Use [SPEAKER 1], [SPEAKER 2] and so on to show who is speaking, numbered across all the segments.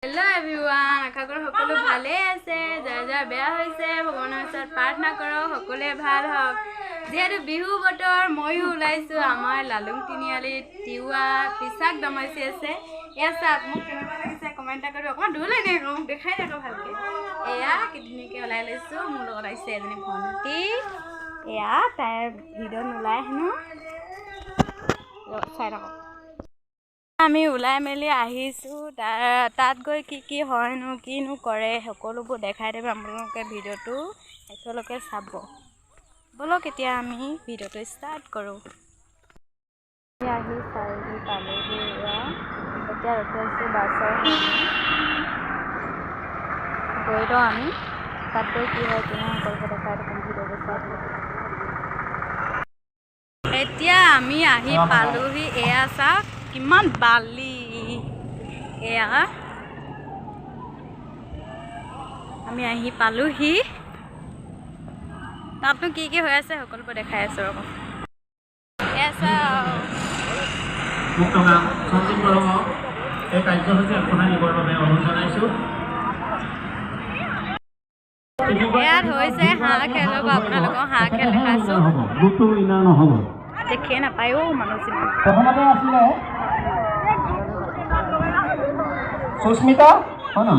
[SPEAKER 1] Hello everyone, আশা কৰো সকলো ভালে আছে। যাৰ যাৰ বেয়া হৈছে ভগৱানৰ ওচৰত প্ৰাৰ্থনা কৰক সকলোৱে ভাল হওক। যেহেতু বিহু বতৰ ময়ো ওলাইছো আমাৰ লালুং তিনিআলিত তিৱা পোছাক দমাইছে আছে। এয়া চাওক মোক কেনেকুৱা লাগিছে কমেণ্ট এটা কৰিব। অকণমান দূৰ লাগে মোক দেখাই থাকো ভালকে। এয়া কি ধুনীয়াকৈ ওলাই লৈছো। মোৰ লগত আহিছে এজনী ভণ্টি। এয়া তাইৰ ভিডিঅ' নোলাই হেনো চাই থাকক। আমি ওলাই মেলি আহিছো তাত গৈ কি হয়নো কিনো কৰে সকলোবোৰ দেখাই দেব আপোনালোকে ভিডিঅ'টো একেলগে চাব। বলক এতিয়া আমি ভিডিঅ'টো ষ্টাৰ্ট কৰোঁ। আহি চাৰিআলি পালোহি। এতিয়া ৰখি আছো বাছৰ গৈ লওঁ আমি তাত গৈ কি হয় কি নহয় সকলোকে দেখাই দেব ভিডিঅ'টো চাই। এতিয়া আমি আহি পালোহি। এয়া চাওক কিমান বালি। এয়া আমি আহি পালোহি। তাতনো কি হৈ আছে সকলোবোৰ দেখাই আছো ৰ'ব। এয়া চাওক ইয়াত হৈছে হাঁহ খেল। হ'ব আপোনালোকক হাঁহ খেল দেখাইছো। দেখে নাপায় অ' মানুহ চিনি।
[SPEAKER 2] প্ৰথমতে আছিলে সুস্মিতা হয় ন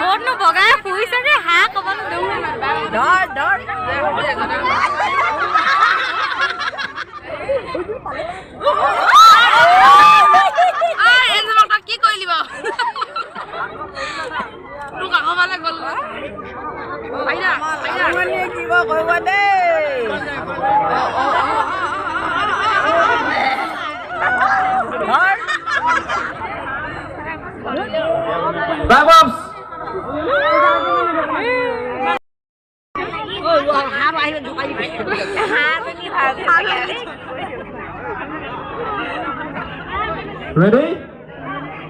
[SPEAKER 1] ক'তনো বগাই ফুৰিছে যে হাঁহ ক'বলৈ কি কৰিলি বাৰু তোক আকৌ মানে গ'ল কিবা কৰিব দেই।
[SPEAKER 2] Ready?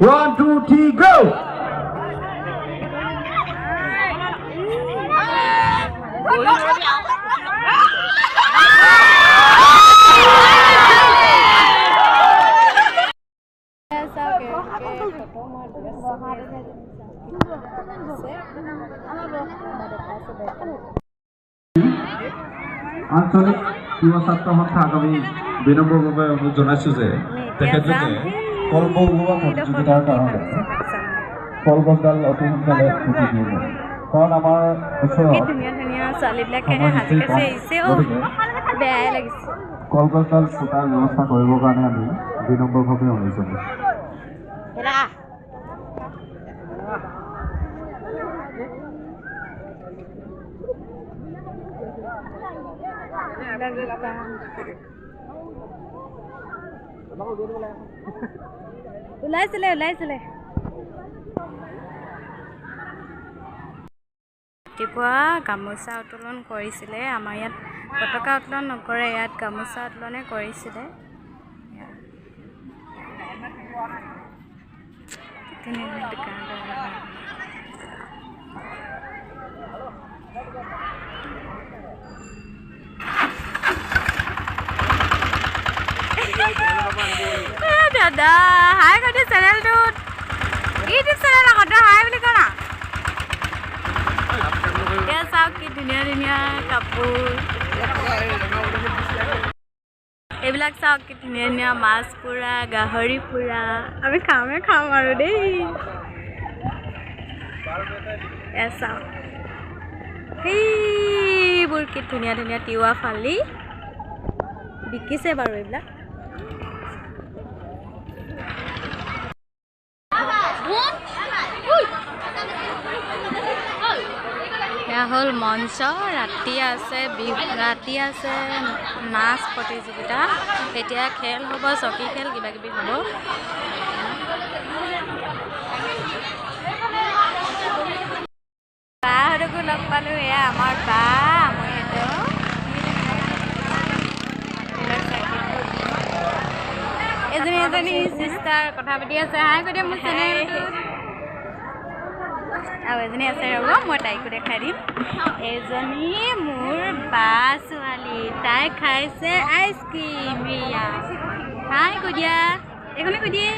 [SPEAKER 2] 1, 2, 3, go! আঞ্চলিক যুৱ ছাত্ৰ সন্থা আমি বিনম্ৰভাৱে অনুৰোধ জনাইছোঁ যে তেখেতলোকে কলগছ ৰোৱা প্ৰতিযোগিতাৰ কাৰণে কলগছডাল অতি সোনকালে পুতি দিয়ে। কাৰণ আমাৰ ওচৰত কলগছডাল পুতাৰ ব্যৱস্থা কৰিবৰ কাৰণে আমি বিনম্ৰভাৱে অনুৰোধ জনাইছোঁ।
[SPEAKER 1] ওলাইছিলে ৰাতিপুৱা গামোচা উত্তোলন কৰিছিলে। আমাৰ ইয়াত পতাকা উত্তোলন নকৰে, ইয়াত গামোচা উত্তোলনে কৰিছিলে। দাদা হাই কৰি চেনেলটোত ইউটিউব চেনেল আগতে হাই বুলি কনা। এতিয়া চাওক কি ধুনীয়া ধুনীয়া কাপোৰ। এইবিলাক চাওক কি ধুনীয়া ধুনীয়া মাছ পোৰা গাহৰি পোৰা। আমি খাম আৰু দেই। এয়া চাওক সেইবোৰ কি ধুনীয়া ধুনীয়া তিৱা ফালি বিকিছে বাৰু এইবিলাক। এয়া হ'ল মঞ্চ। ৰাতি আছে নাচ প্ৰতিযোগিতা। এতিয়া খেল হ'ব, চকী খেল কিবা কিবি হ'ব। বাহঁতকো লগ পালোঁ। এয়া আমাৰ বা এজনী চিষ্টাৰ কথা পাতি আছে হাই কৈ দিয়া মোৰ চেনেলটোত আৰু এজনী আছে ৰ'ব মই তাইকো দেখাই দিম এজনী মোৰ বা ছোৱালী তাই খাইছে আইচক্ৰীম এয়া হাই কৈ দিয়া এইখনে কৈ দিয়ে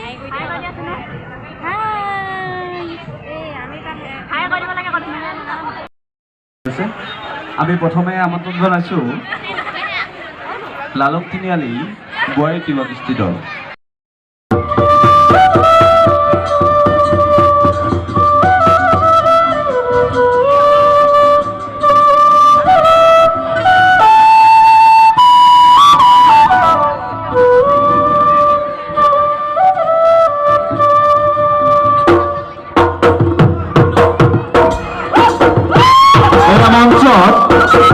[SPEAKER 2] আমি প্ৰথমে আমন্ত্ৰণ জনাইছোঁ লালুং তিনিআলি বোৱাৰী তিৱা কৃষ্টি দল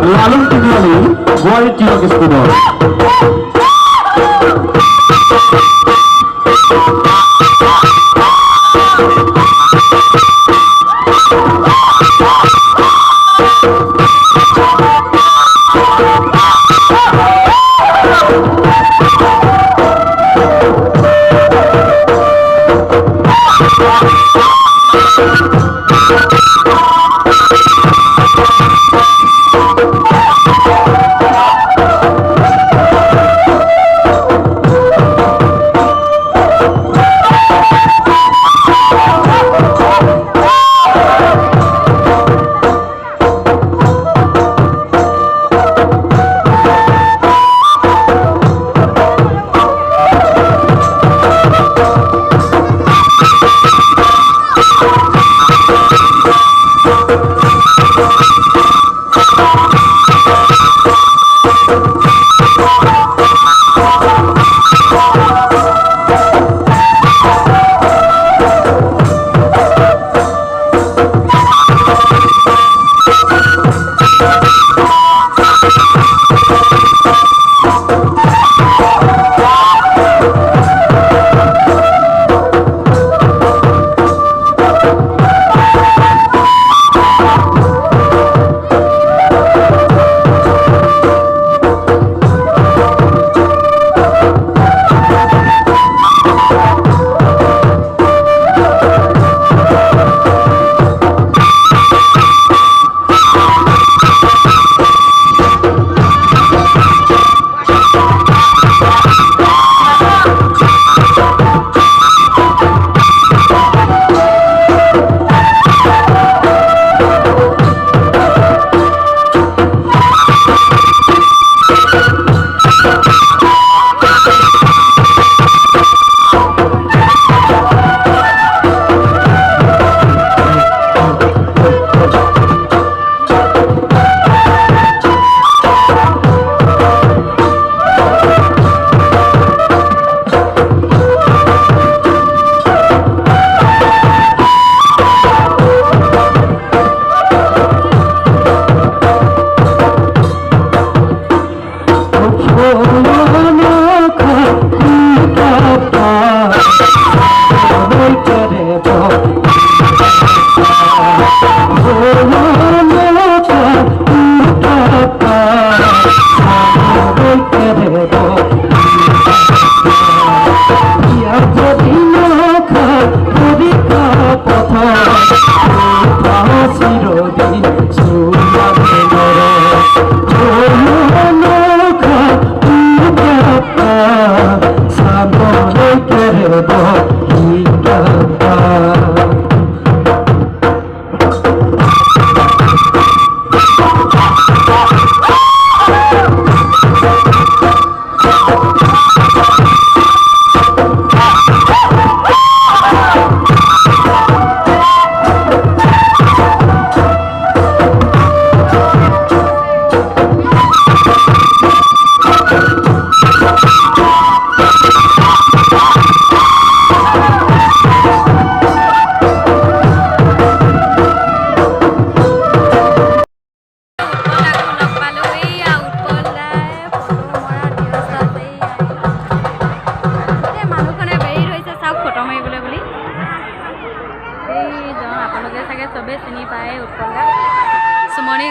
[SPEAKER 2] লালুং তিনিআলি বোৱাৰী তিৱা কৃষ্টি দল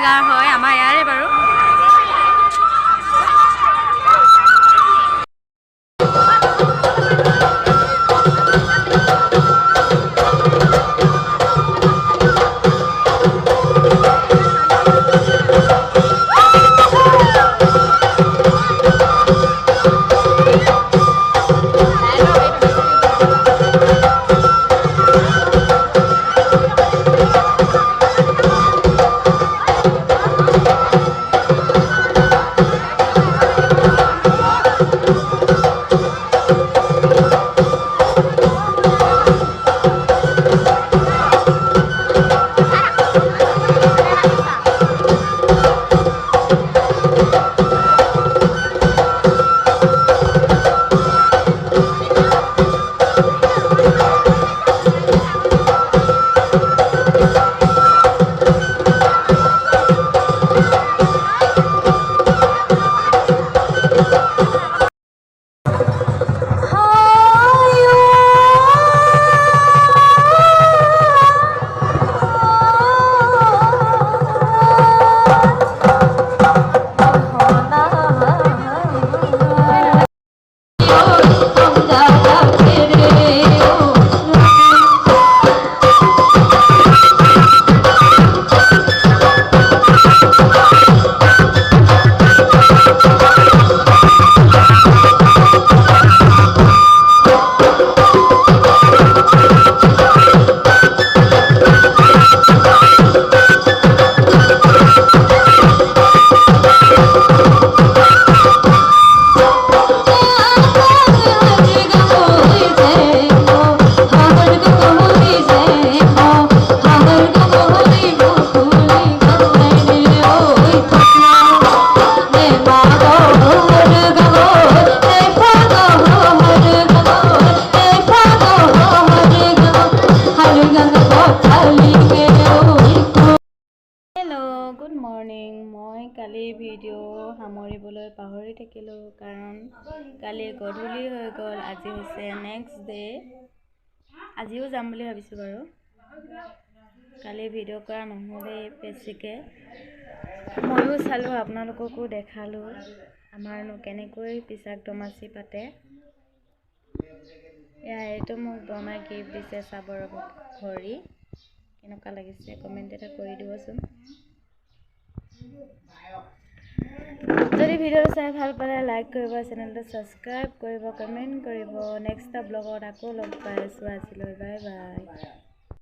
[SPEAKER 1] গাঁৱৰ হয় আমাৰ ইয়াৰে বাৰু ভিডিঅ' সামৰিবলৈ পাহৰি থাকিলোঁ কাৰণ কালি গধূলি হৈ গ'ল। আজি হৈছে নেক্সট ডে। আজিও যাম বুলি ভাবিছোঁ বাৰু। কালি ভিডিঅ' কৰা নহ'লেই বেছিকৈ। ময়ো চালোঁ, আপোনালোককো দেখালোঁ আমাৰনো কেনেকৈ পোছাক দমাচি পাতে। এইটো মোক বৰমাই গিফ্ট দিছে, চাব ৰ'ব ঘড়ী। কেনেকুৱা লাগিছে কমেণ্ট এটা কৰি দিবচোন। যদি ভিডিঅ'টো চাই ভাল পালে লাইক কৰিব, চেনেলটো ছাবস্ক্ৰাইব কৰিব, কমেণ্ট কৰিব। নেক্সট ব্লগত আকৌ লগ পাই আছোঁ। আজিলৈ বাই বাই।